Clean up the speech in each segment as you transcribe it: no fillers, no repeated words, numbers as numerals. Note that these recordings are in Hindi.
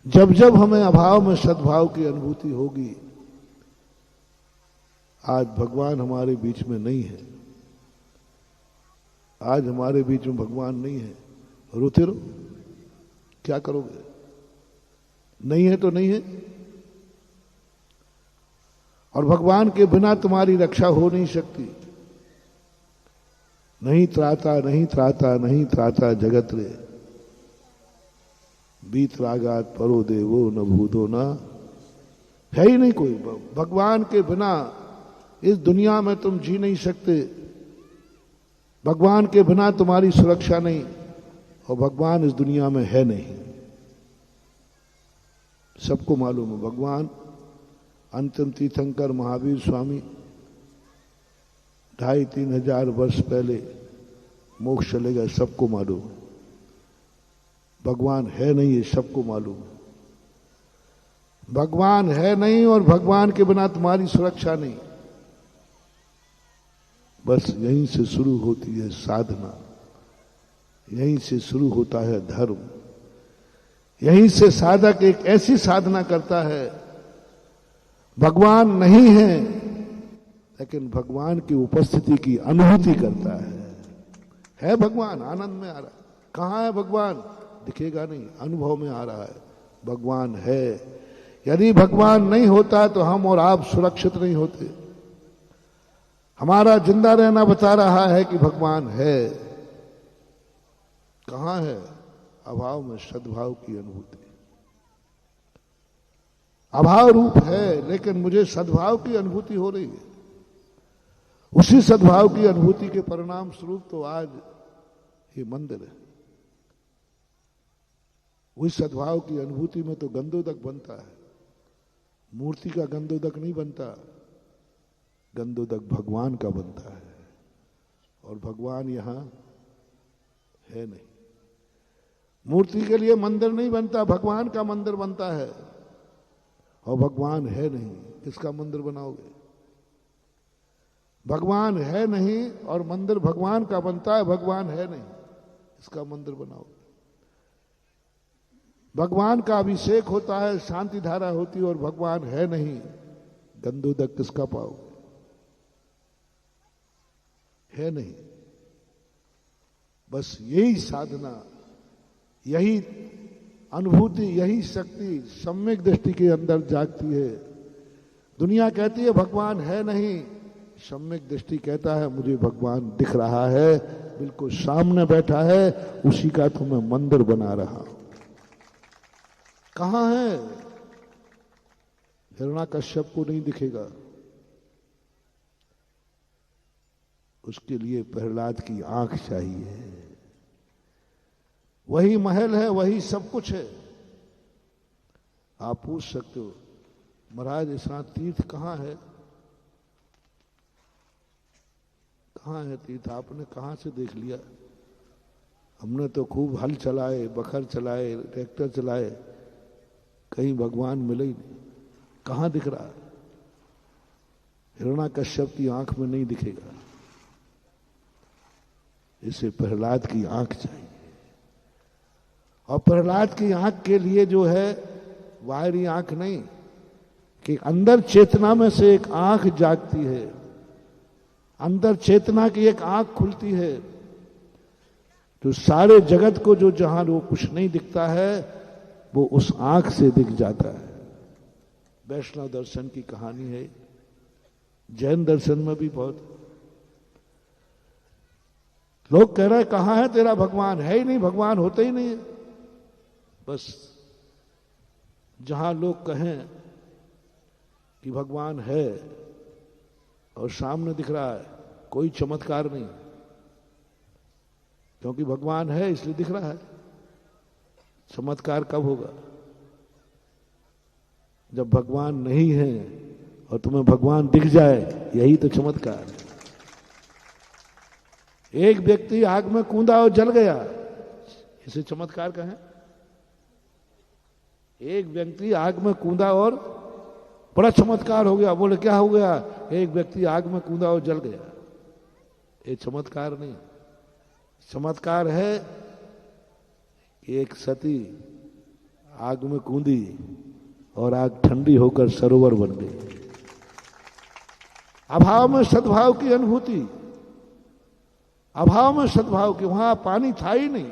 जब जब हमें अभाव में सद्भाव की अनुभूति होगी, आज भगवान हमारे बीच में नहीं है, आज हमारे बीच में भगवान नहीं है, रोते रहो, क्या करोगे? नहीं है तो नहीं है। और भगवान के बिना तुम्हारी रक्षा हो नहीं सकती। नहीं त्राता नहीं त्राता नहीं त्राता जगत रे, बीत रागात परो देवो न भूतो न। है ही नहीं कोई। भगवान के बिना इस दुनिया में तुम जी नहीं सकते। भगवान के बिना तुम्हारी सुरक्षा नहीं, और भगवान इस दुनिया में है नहीं। सबको मालूम है भगवान अंतिम तीर्थंकर महावीर स्वामी 2,500-3 हजार वर्ष पहले मोक्ष चले गए, सबको मालूम है। भगवान है नहीं, ये सबको मालूम है। भगवान है नहीं और भगवान के बिना तुम्हारी सुरक्षा नहीं। बस यहीं से शुरू होती है साधना, यहीं से शुरू होता है धर्म, यहीं से साधक एक ऐसी साधना करता है। भगवान नहीं है लेकिन भगवान की उपस्थिति की अनुभूति करता है भगवान, आनंद में आ रहा है। कहाँ है भगवान? दिखेगा नहीं, अनुभव में आ रहा है भगवान है। यदि भगवान नहीं होता तो हम और आप सुरक्षित नहीं होते। हमारा जिंदा रहना बता रहा है कि भगवान है। कहाँ है? अभाव में सद्भाव की अनुभूति। अभाव रूप है लेकिन मुझे सद्भाव की अनुभूति हो रही है। उसी सद्भाव की अनुभूति के परिणाम स्वरूप तो आज ये मंदिर है। उस सद्भाव की अनुभूति में तो गंधोदक बनता है। मूर्ति का गंधोदक नहीं बनता, गंधोदक भगवान का बनता है। और भगवान यहां है नहीं। मूर्ति के लिए मंदिर नहीं बनता, भगवान का मंदिर बनता है। और भगवान है नहीं, किसका मंदिर बनाओगे? भगवान है नहीं और मंदिर भगवान का बनता है। भगवान है नहीं, इसका मंदिर बनाओगे। भगवान का अभिषेक होता है, शांति धारा होती है, और भगवान है नहीं, गंधोदक किसका पाओगे? है नहीं। बस यही साधना, यही अनुभूति, यही शक्ति सम्यक दृष्टि के अंदर जागती है। दुनिया कहती है भगवान है नहीं, सम्यक दृष्टि कहता है मुझे भगवान दिख रहा है, बिल्कुल सामने बैठा है, उसी का तो मैं मंदिर बना रहा हूं। कहां है? हिरण्याकश्यप को नहीं दिखेगा, उसके लिए प्रहलाद की आंख चाहिए। वही महल है, वही सब कुछ है। आप पूछ सकते हो महाराज ऐसा तीर्थ कहां है? कहां है तीर्थ? आपने कहां से देख लिया? हमने तो खूब हल चलाए, बखर चलाए, ट्रैक्टर चलाए, कहीं भगवान मिले ही नहीं। कहां दिख रहा है? हिरण्याकश्यप की आंख में नहीं दिखेगा। इसे प्रहलाद की आंख चाहिए। और प्रहलाद की आंख के लिए जो है बाहरी आंख नहीं, कि अंदर चेतना में से एक आंख जागती है, अंदर चेतना की एक आंख खुलती है, तो सारे जगत को जो जहां वो कुछ नहीं दिखता है वो उस आंख से दिख जाता है। वैष्णव दर्शन की कहानी है, जैन दर्शन में भी बहुत लोग कह रहे हैं कहां है तेरा भगवान? है ही नहीं, भगवान होता ही नहीं है। बस जहां लोग कहें कि भगवान है और सामने दिख रहा है, कोई चमत्कार नहीं, क्योंकि भगवान है इसलिए दिख रहा है। चमत्कार कब होगा? जब भगवान नहीं है और तुम्हें भगवान दिख जाए, यही तो चमत्कार है। एक व्यक्ति आग में कूदा और जल गया, इसे चमत्कार कहें? एक व्यक्ति आग में कूदा और बड़ा चमत्कार हो गया। बोले क्या हो गया? एक व्यक्ति आग में कूदा और जल गया। ये चमत्कार नहीं, चमत्कार है कि एक सती आग में कूदी और आग ठंडी होकर सरोवर बन गई। अभाव में सद्भाव की अनुभूति, अभाव में सद्भाव की। वहां पानी था ही नहीं,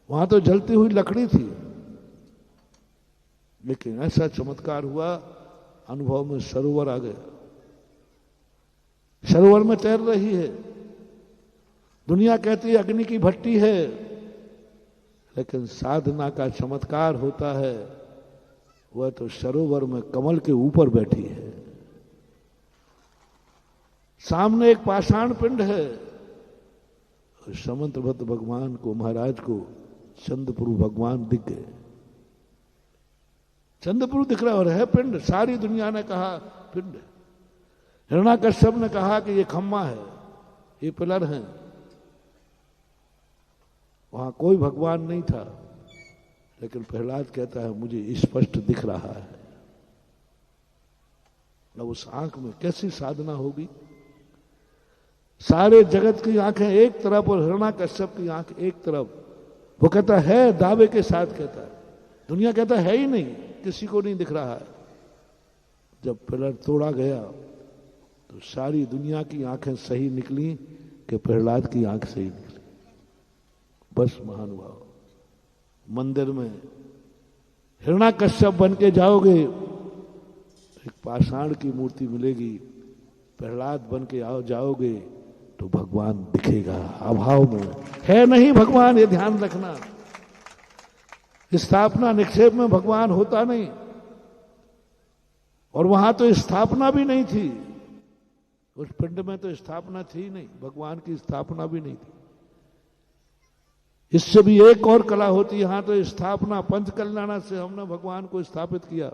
वहां तो जलती हुई लकड़ी थी, लेकिन ऐसा चमत्कार हुआ, अनुभव में सरोवर आ गया। सरोवर में तैर रही है। दुनिया कहती है अग्नि की भट्टी है, लेकिन साधना का चमत्कार होता है, वह तो सरोवर में कमल के ऊपर बैठी है। सामने एक पाषाण पिंड है। समंतभद्र भगवान को, महाराज को चंद्रप्रभु भगवान दिख गए। चंद्रप्रभु दिख रहा और है पिंड। सारी दुनिया ने कहा पिंड। हिरण्याकश्यप ने कहा कि ये खम्मा है, ये पिलर हैं। वहां कोई भगवान नहीं था, लेकिन प्रहलाद कहता है मुझे स्पष्ट दिख रहा है। न उस आंख में कैसी साधना होगी। सारे जगत की आंखें एक तरफ और हिरण्याकश्यप की आंख एक तरफ। वो कहता है, दावे के साथ कहता है, दुनिया कहता है ही नहीं, किसी को नहीं दिख रहा है। जब पिलर तोड़ा गया तो सारी दुनिया की आंखें सही निकली कि प्रहलाद की आंख सही निकली। बस महानुभाव, मंदिर में हिरण्याकश्यप बन के जाओगे, एक पाषाण की मूर्ति मिलेगी। प्रहलाद बन के जाओगे तो भगवान दिखेगा। अभाव में है नहीं भगवान, ये ध्यान रखना। स्थापना निक्षेप में भगवान होता नहीं, और वहां तो स्थापना भी नहीं थी। उस पिंड में तो स्थापना थी नहीं, भगवान की स्थापना भी नहीं थी। इससे भी एक और कला होती, यहां तो स्थापना पंच कल्याण से हमने भगवान को स्थापित किया,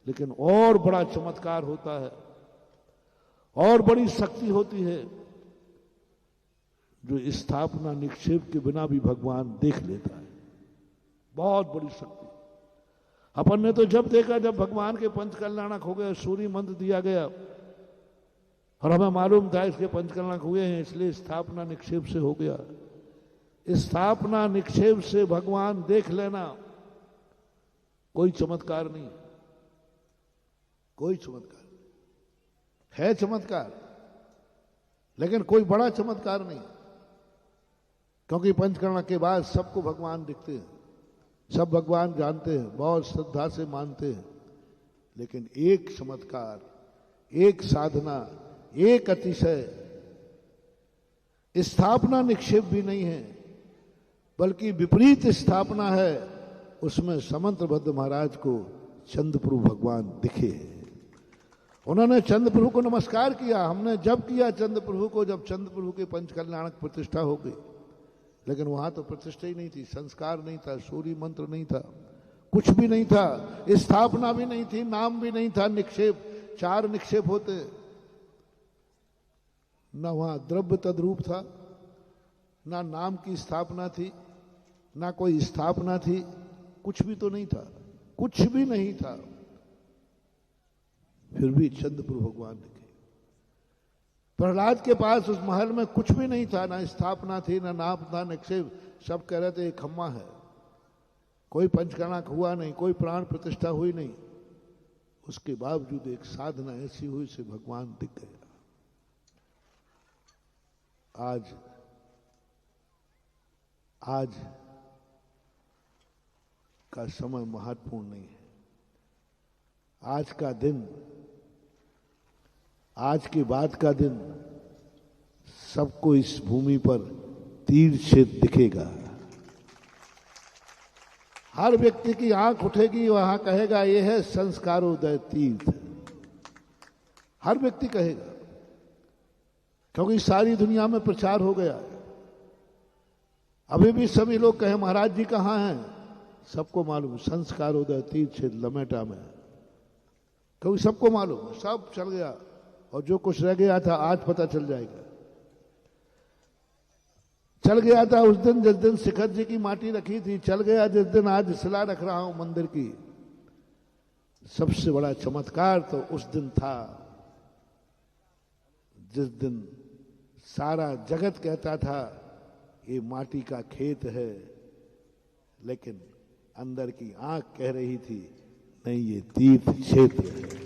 लेकिन और बड़ा चमत्कार होता है, और बड़ी शक्ति होती है, जो स्थापना निक्षेप के बिना भी भगवान देख लेता है। बहुत बड़ी शक्ति। अपन ने तो जब देखा, जब भगवान के पंच कल्याणक हो गए, सूर्य मंत्र दिया गया, और हमें मालूम था इसके पंच कल्याणक हुए हैं, इसलिए स्थापना निक्षेप से हो गया। स्थापना निक्षेप से भगवान देख लेना कोई चमत्कार नहीं, कोई चमत्कार है। चमत्कार, लेकिन कोई बड़ा चमत्कार नहीं, क्योंकि पंचकर्म के बाद सबको भगवान दिखते हैं, सब भगवान जानते हैं, बहुत श्रद्धा से मानते हैं। लेकिन एक चमत्कार, एक साधना, एक अतिशय, स्थापना निक्षेप भी नहीं है, बल्कि विपरीत स्थापना है। उसमें समंतभद्र महाराज को चंद्रप्रभु भगवान दिखे। उन्होंने चंद्रप्रभु को नमस्कार किया। हमने जब किया चंद्रप्रभु को, जब चंद्रप्रभु के पंचकल्याणक प्रतिष्ठा हो गई, लेकिन वहां तो प्रतिष्ठा ही नहीं थी, संस्कार नहीं था, सूर्य मंत्र नहीं था, कुछ भी नहीं था, स्थापना भी नहीं थी, नाम भी नहीं था। निक्षेप, 4 निक्षेप होते, न वहां द्रव्य तद्रूप था, ना नाम की स्थापना थी, ना कोई स्थापना थी, कुछ भी तो नहीं था, कुछ भी नहीं था। फिर भी चंद्रप्रभु भगवान दिखे। प्रहलाद के पास उस महल में कुछ भी नहीं था, ना स्थापना थी, ना नाम था, निक्षेप। सब कह रहे थे ये खम्मा है, कोई पंचकर्णक हुआ नहीं, कोई प्राण प्रतिष्ठा हुई नहीं। उसके बावजूद एक साधना ऐसी हुई से भगवान दिख गया। आज का समय महत्वपूर्ण नहीं है। आज का दिन, आज के बाद का दिन सबको इस भूमि पर तीर छेद दिखेगा। हर व्यक्ति की आंख उठेगी, वहां कहेगा ये है संस्कारोदय तीर्थ। हर व्यक्ति कहेगा, क्योंकि सारी दुनिया में प्रचार हो गया है। अभी भी सभी लोग कहे महाराज जी कहाँ हैं, सबको मालूम संस्कारोदय तीर्थ लमेटा में, क्योंकि सबको मालूम, सब चल गया, और जो कुछ रह गया था आज पता चल जाएगा। चल गया था उस दिन जिस दिन शिखर जी की माटी रखी थी, चल गया जिस दिन आज शिला रख रहा हूं मंदिर की। सबसे बड़ा चमत्कार तो उस दिन था जिस दिन सारा जगत कहता था ये माटी का खेत है, लेकिन अंदर की आंख कह रही थी नहीं, ये तीर्थ क्षेत्र है।